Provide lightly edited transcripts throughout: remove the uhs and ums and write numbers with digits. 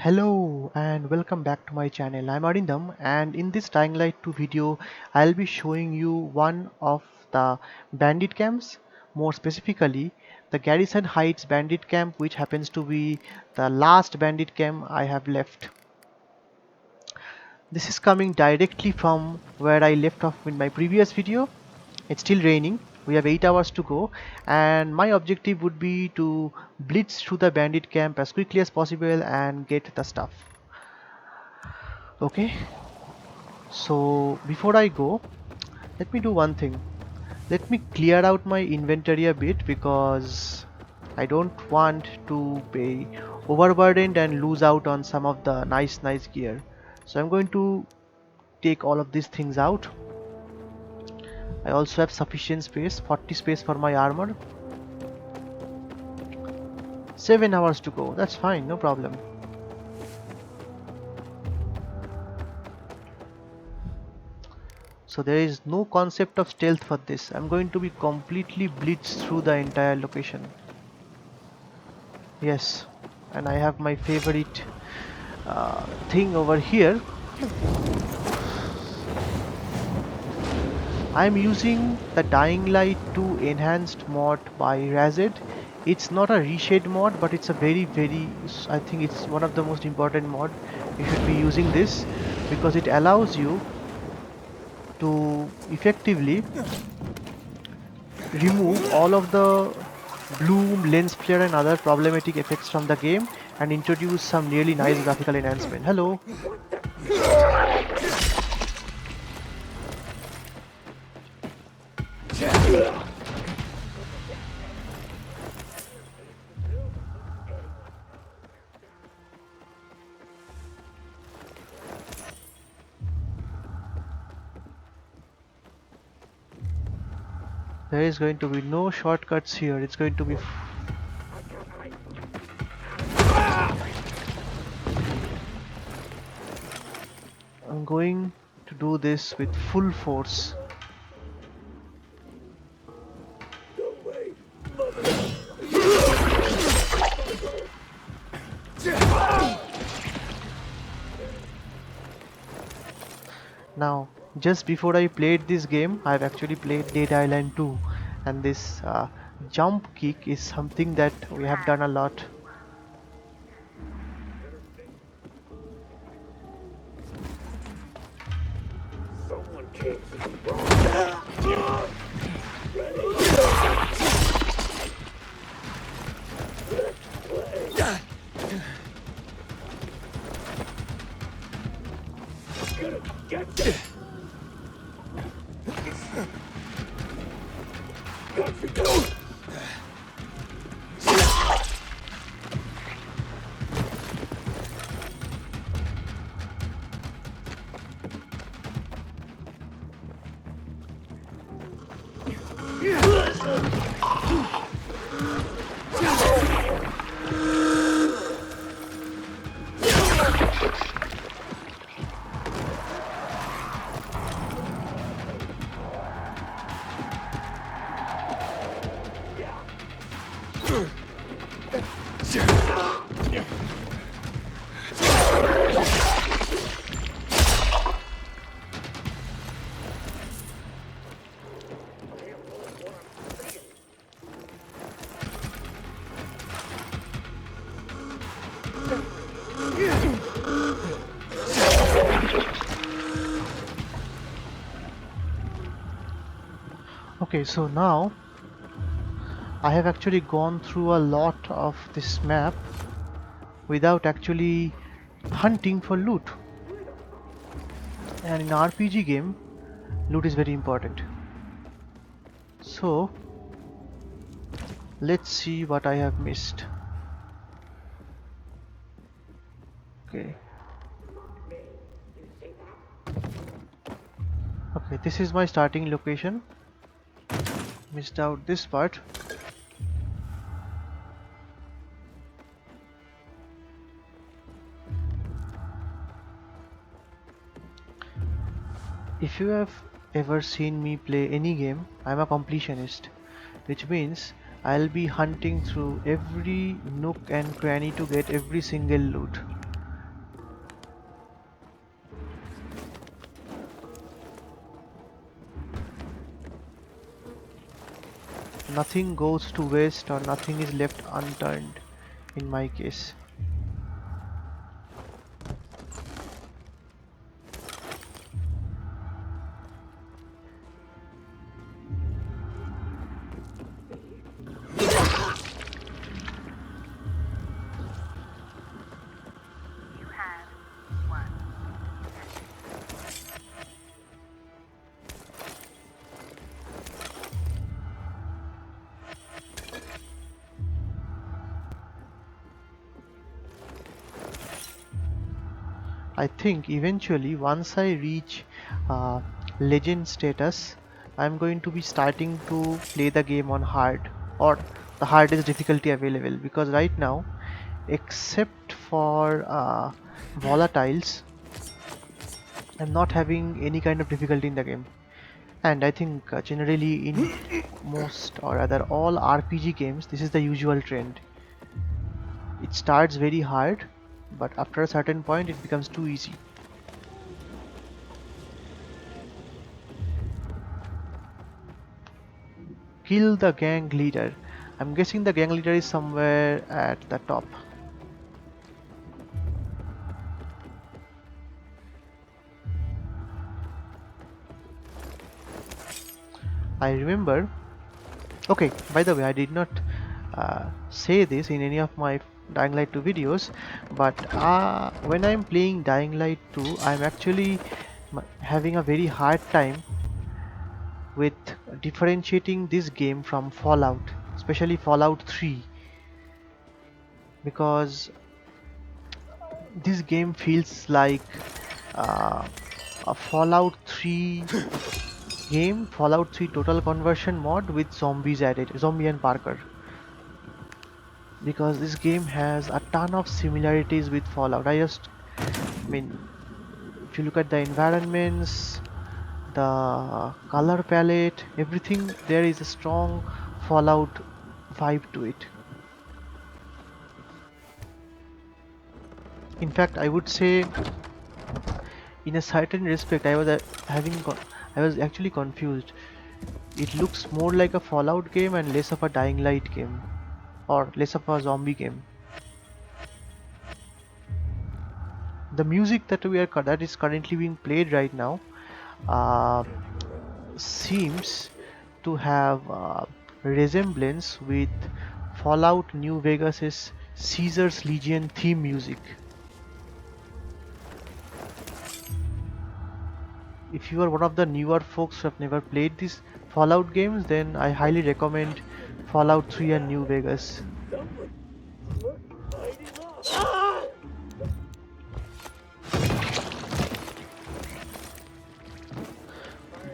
Hello and welcome back to my channel. I'm Arindam, and in this Dying Light 2 video I'll be showing you one of the bandit camps, more specifically the Garrison Heights bandit camp, which happens to be the last bandit camp I have left. This is coming directly from where I left off in my previous video. It's still raining. We have 8 hours to go, and my objective would be to blitz through the bandit camp as quickly as possible and get the stuff. Okay, so before I go, let me do one thing. Let me clear out my inventory a bit because I don't want to be overburdened and lose out on some of the nice gear. So I'm going to take all of these things out. I also have sufficient space, 40 space for my armor. 7 hours to go, that's fine, no problem. So there is no concept of stealth for this. I'm going to be completely blitzed through the entire location. Yes, and I have my favorite thing over here. I'm using the Dying Light 2 enhanced mod by Razed. It's not a reshade mod, but it's a very I think it's one of the most important mod. You should be using this because it allows you to effectively remove all of the bloom, lens flare and other problematic effects from the game and introduce some really nice graphical enhancement. Hello. There is going to be no shortcuts here. It's going to be I'm going to do this with full force. Now, just before I played this game, I've actually played Dead Island 2, and this jump kick is something that we have done a lot. Okay, so now I have actually gone through a lot of this map without actually hunting for loot. And in RPG game, loot is very important. So let's see what I have missed. Okay. Okay, this is my starting location. Missed out this part. If you have ever seen me play any game, I'm a completionist, which means I'll be hunting through every nook and cranny to get every single loot. nothing goes to waste or nothing is left unturned in my case. I think eventually once I reach uh, legend status, I'm going to be starting to play the game on hard, or the hardest difficulty available, because right now, except for volatiles, I'm not having any kind of difficulty in the game. And I think generally in most or rather all RPG games, this is the usual trend. It starts very hard, but after a certain point it becomes too easy. Kill the gang leader. I'm guessing the gang leader is somewhere at the top. I remember. Okay, by the way, I did not say this in any of my Dying Light 2 videos, but when I'm playing Dying Light 2, I'm actually having a very hard time with differentiating this game from Fallout, especially Fallout 3, because this game feels like uh, a Fallout 3 game, Fallout 3 Total Conversion mod with zombies added, zombie and Parker. Because this game has a ton of similarities with Fallout. I mean, if you look at the environments, the color palette, everything, there is a strong Fallout vibe to it. In fact, I would say, in a certain respect, I was actually confused. It looks more like a Fallout game and less of a Dying Light game, or less of a zombie game. The music that is currently being played right now uh, seems to have resemblance with Fallout New Vegas's Caesar's Legion theme music. If you are one of the newer folks who have never played these Fallout games, then I highly recommend Fallout 3 and New Vegas.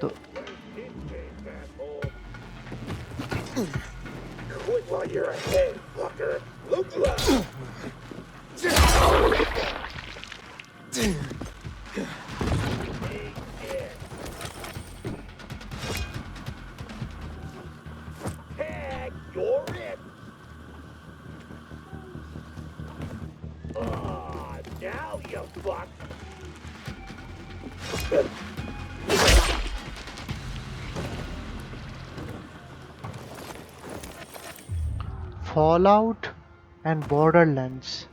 The, Quit while you're ahead, fucker. Look left. Heck, you're it. Now you fuck. Fallout and Borderlands.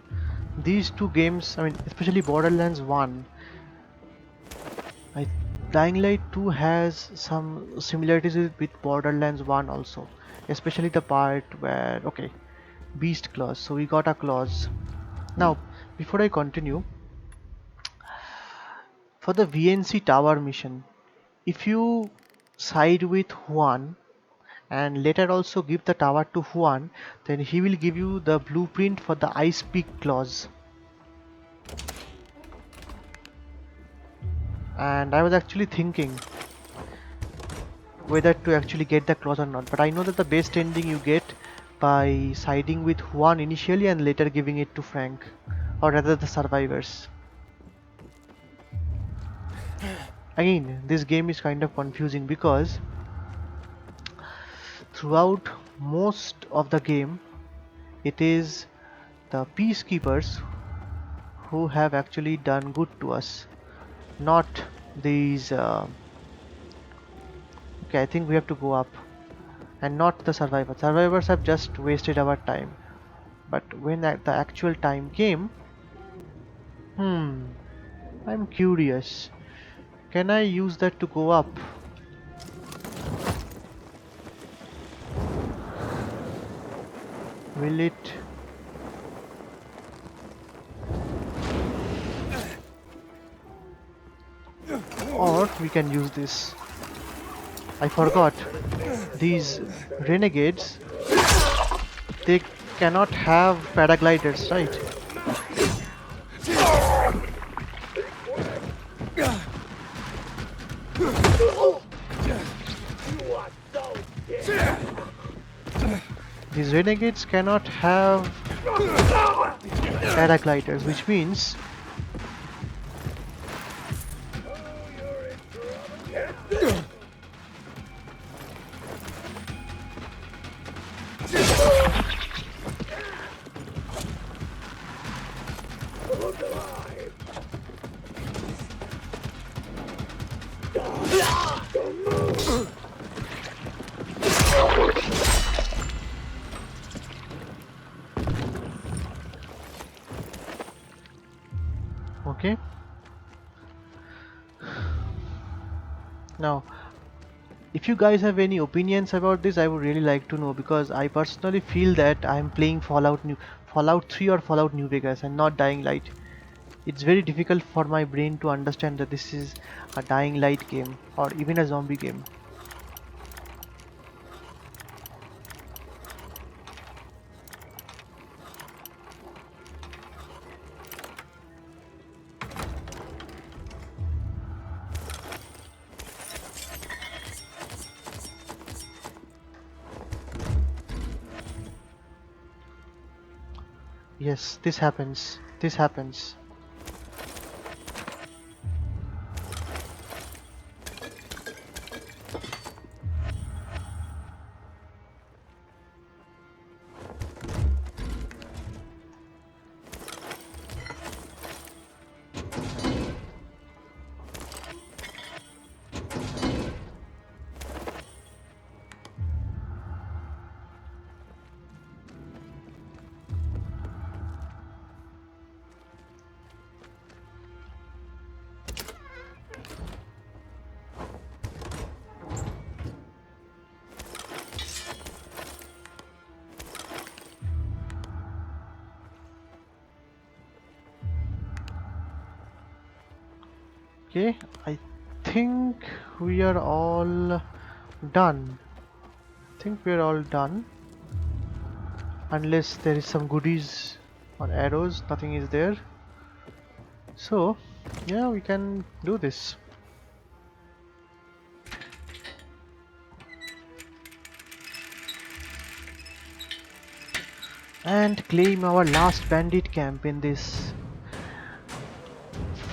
These two games, I mean, especially Borderlands 1, I, Dying Light 2 has some similarities with Borderlands 1 also, especially the part where, okay, Beast Claws, so we got a clause. Now, before I continue, for the VNC Tower mission, if you side with Juan and later also give the tower to Juan, then he will give you the blueprint for the Ice Peak clause. And I was actually thinking whether to actually get the clause or not, but I know that the best ending you get by siding with Juan initially and later giving it to Frank, or rather the survivors. Again, this game is kind of confusing because throughout most of the game it is the peacekeepers who have actually done good to us, not these okay, I think we have to go up. and not the survivors. Survivors have just wasted our time. But when the actual time came, hmm, I'm curious. Can I use that to go up? Will it? Or we can use this. I forgot. These renegades, they cannot have paragliders, right? You are so dead. These renegades cannot have paragliders, which means Look alive. okay. Now, if you guys have any opinions about this, I would really like to know, because I personally feel that I'm playing Fallout 3 or Fallout New Vegas and not Dying Light. It's very difficult for my brain to understand that this is a Dying Light game or even a zombie game. Yes, this happens. This happens. Okay, I think we are all done. I think we are all done. Unless there is some goodies or arrows, nothing is there. So, yeah, we can do this. And claim our last bandit camp in this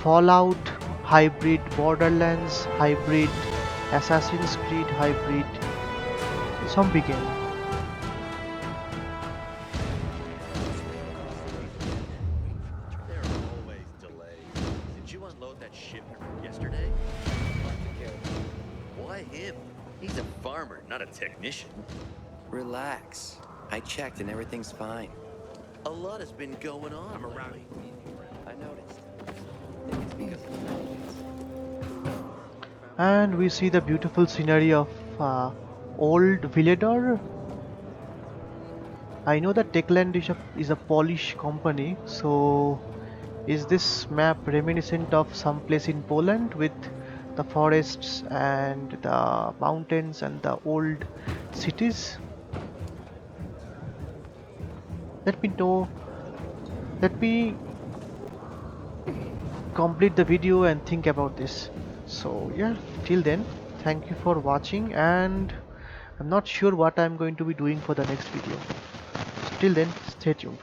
Fallout hybrid, Borderlands hybrid, Assassin's Creed hybrid zombie game. There are always delays. Did you unload that shipment yesterday? Why him? He's a farmer, not a technician. Relax. I checked and everything's fine. A lot has been going on. I'm around. I noticed. I think it's because of the bandits. And we see the beautiful scenery of old Villador. I know that Techland is a Polish company, so is this map reminiscent of some place in Poland with the forests and the mountains and the old cities? Let me know. Let me complete the video and think about this. So yeah, till then, thank you for watching, and I'm not sure what I'm going to be doing for the next video. So till then, stay tuned.